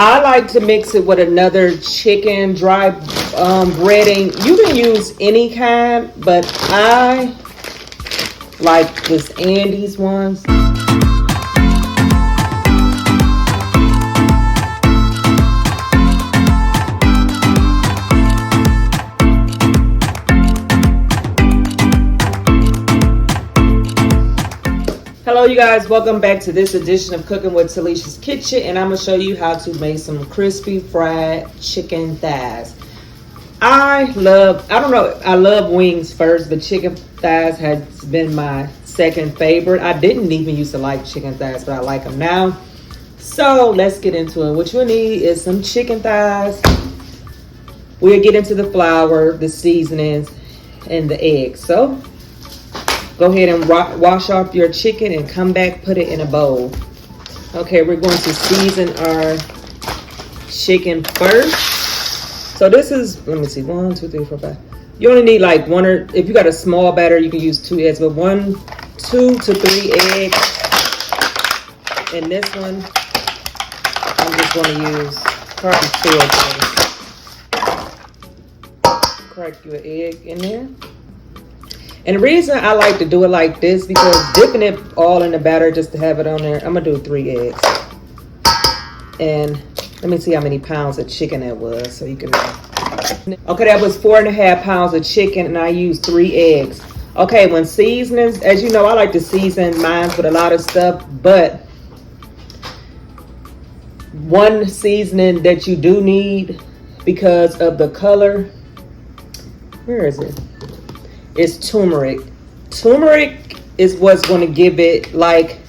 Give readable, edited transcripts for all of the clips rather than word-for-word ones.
I like to mix it with another chicken dry breading. You can use any kind, but I like this Andy's ones. Hello you guys, welcome back to this edition of Cooking with Talessia's Kitchen, and I'm going to show you how to make some crispy fried chicken thighs. I love wings first, but chicken thighs has been my second favorite. I didn't even used to like chicken thighs, but I like them now. So let's get into it. What you'll need is some chicken thighs. We'll get into the flour, the seasonings, and the eggs. So go ahead and wash off your chicken and come back, put it in a bowl. Okay, we're going to season our chicken first. So this is, let me see, 1, 2, 3, 4, 5. You only need like one, or if you got a small batter, you can use 2 eggs, but 1, 2 to 3 eggs. And this one, I'm just going to use probably 2 eggs. Crack your egg in there. And the reason I like to do it like this, because dipping it all in the batter just to have it on there, I'm going to do 3 eggs. And let me see how many pounds of chicken that was so you can know. Okay, that was 4.5 pounds of chicken, and I used 3 eggs. Okay, when seasonings, as you know, I like to season mine with a lot of stuff, but one seasoning that you do need because of the color, where is it? Is turmeric. Turmeric is what's going to give it like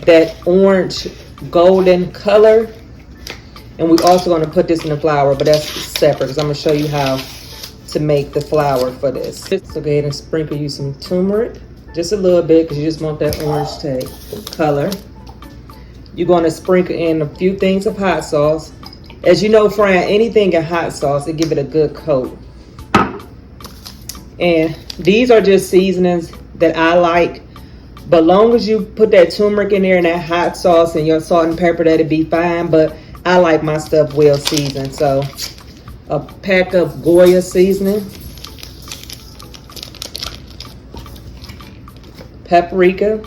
that orange golden color. And we're also going to put this in the flour, but that's separate because I'm going to show you how to make the flour for this. So go ahead and sprinkle you some turmeric, just a little bit, because you just want that orange color. You're going to sprinkle in a few things of hot sauce. As you know, frying anything in hot sauce, it give it a good coat. And these are just seasonings that I like. But long as you put that turmeric in there and that hot sauce and your salt and pepper, that'll be fine. But I like my stuff well seasoned. So a pack of Goya seasoning, paprika,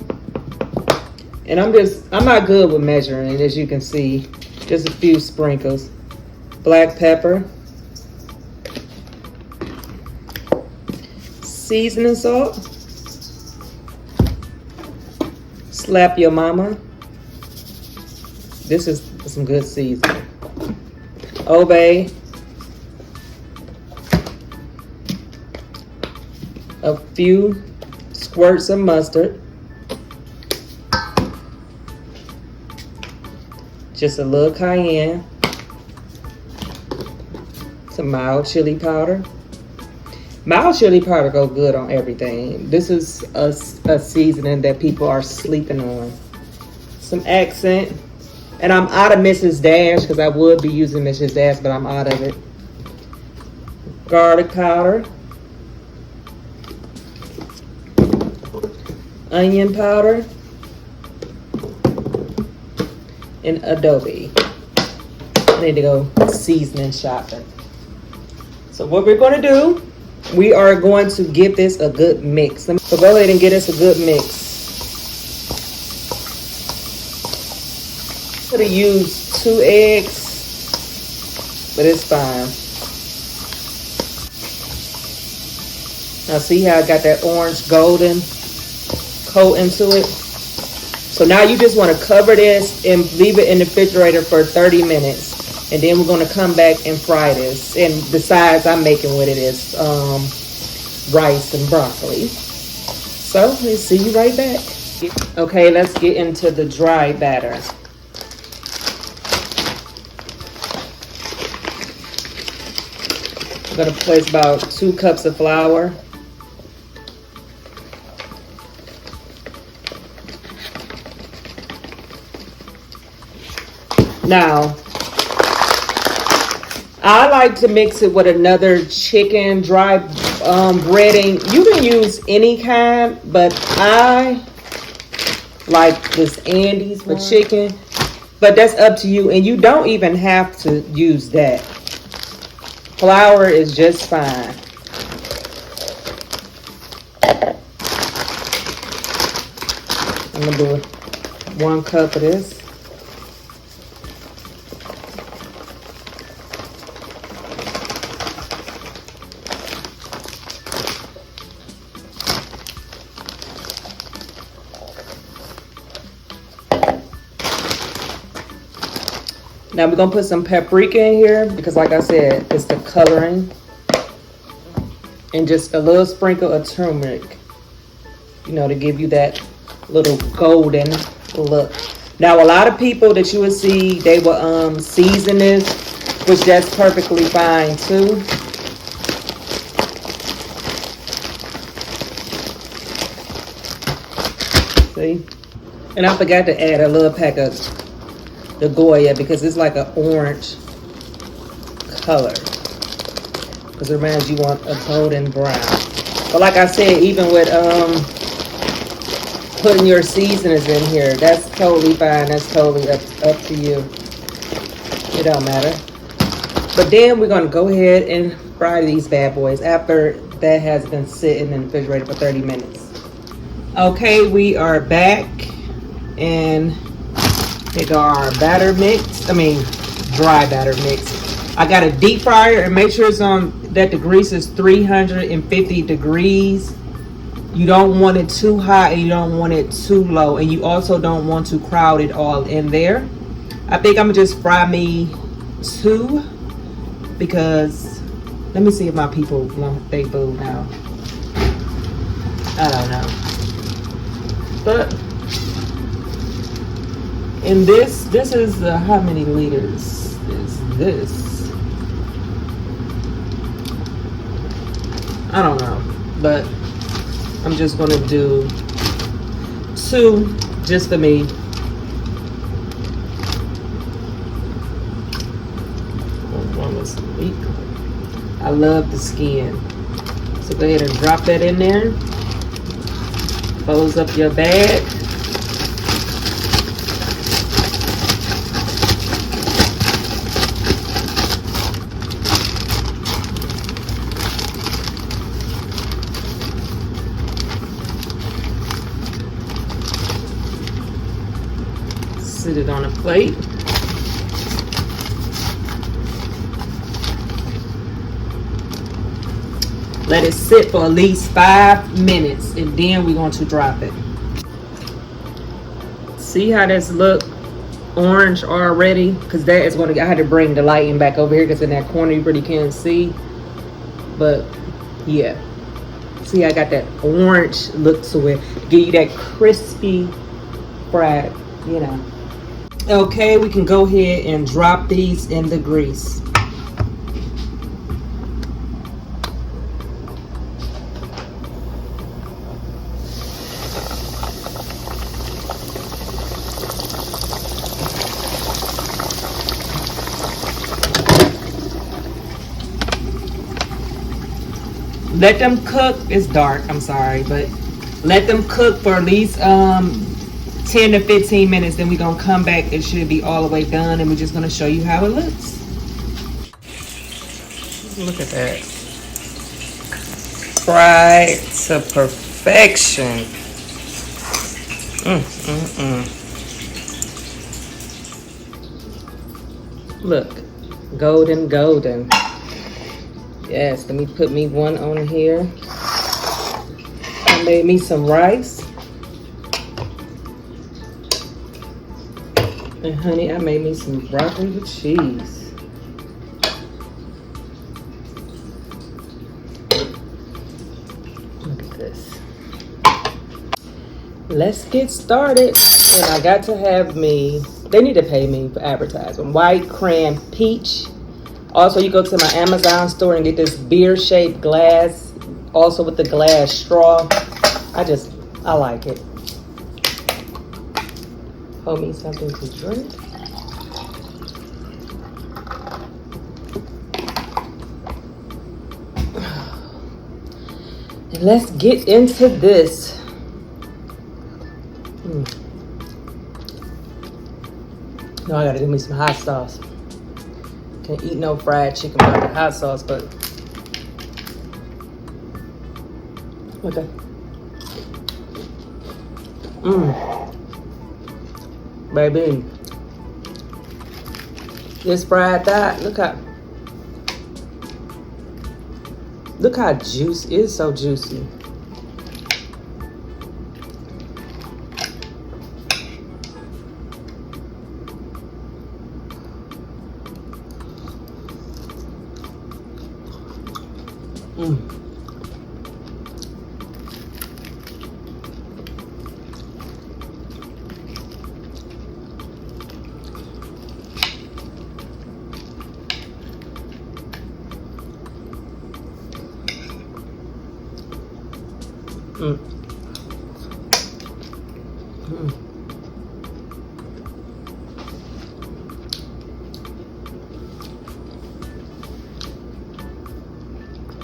and I'm not good with measuring, as you can see. Just a few sprinkles. Black pepper, seasoning salt, slap your mama. This is some good seasoning. Obey, a few squirts of mustard, just a little cayenne, some mild chili powder. Mild chili powder go good on everything. This is a seasoning that people are sleeping on. Some accent. And I'm out of Mrs. Dash because I would be using Mrs. Dash, but I'm out of it. Garlic powder. Onion powder. And adobe. I need to go seasoning shopping. So what we're going to do, we are going to give this a good mix. So go ahead and get us a good mix. Could have used 2 eggs, but it's fine. Now see how I got that orange golden coat into it? So now you just want to cover this and leave it in the refrigerator for 30 minutes. And then we're going to come back and fry this. And the sides I'm making with it is rice and broccoli. So let's see you right back. Okay, let's get into the dry batter. I'm going to place about 2 cups of flour. Now, I like to mix it with another chicken dry breading. You can use any kind, but I like this Andy's for chicken. But that's up to you, and you don't even have to use that. Flour is just fine. I'm gonna do 1 cup of this. Now we're gonna put some paprika in here because, like I said, it's the coloring, and just a little sprinkle of turmeric, you know, to give you that little golden look. Now, a lot of people that you would see, they will season this, which that's perfectly fine too. See? And I forgot to add a little pack of the Goya because it's like an orange color, because it reminds you want a golden brown. But like I said, even with putting your seasonings in here, that's totally fine. That's totally up to you. It don't matter. But then we're gonna go ahead and fry these bad boys after that has been sitting in the refrigerator for 30 minutes. Okay, we are back, and take our batter mix. Dry batter mix. I got a deep fryer, and make sure it's on that the grease is 350 degrees. You don't want it too high and you don't want it too low, and you also don't want to crowd it all in there. I think I'm gonna just fry me 2, because let me see if my people want they food now. I don't know. But and this is how many liters is this? I don't know, but I'm just gonna do 2 just for me. One was weak. I love the skin, so go ahead and drop that in there. Close up your bag. Sit it on a plate. Let it sit for at least 5 minutes, and then we're going to drop it. See how this look orange already? Because that is going to, I had to bring the lighting back over here because in that corner you really can't see. But yeah, see, I got that orange look to it, give you that crispy fried, you know. Okay, we can go ahead and drop these in the grease. Let them cook. It's dark, I'm sorry, but let them cook for at least 10 to 15 minutes. Then we're gonna come back. It should be all the way done, and we're just gonna show you how it looks. Look at that. Fried to perfection. Look, golden, golden. Yes, let me put me one on here. I made me some rice. And honey, I made me some broccoli with cheese. Look at this. Let's get started. And I got to have me, they need to pay me for advertising, white cran peach. Also, you go to my Amazon store and get this beer-shaped glass, also with the glass straw. I like it. Hold me something to drink. And let's get into this. No, I gotta give me some hot sauce. Can't eat no fried chicken without the hot sauce, but okay. Baby, this fried that. Look how juicy. It's so juicy.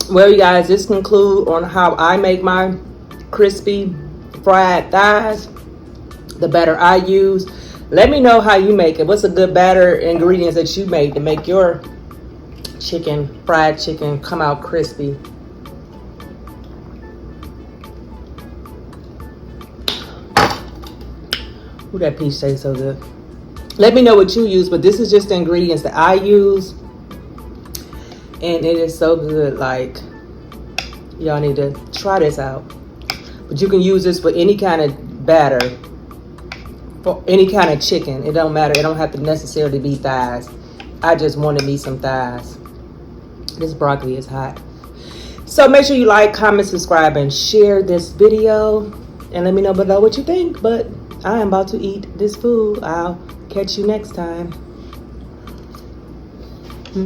Well, you guys, this concludes on how I make my crispy fried thighs. The batter I use. Let me know how you make it. What's a good batter ingredients that you make to make your fried chicken come out crispy? Ooh, that peach tastes so good. Let me know what you use, but this is just the ingredients that I use. And it is so good. Like, y'all need to try this out. But you can use this for any kind of batter. For any kind of chicken. It don't matter. It don't have to necessarily be thighs. I just wanted me some thighs. This broccoli is hot. So make sure you like, comment, subscribe, and share this video. And let me know below what you think. But I am about to eat this food. I'll catch you next time.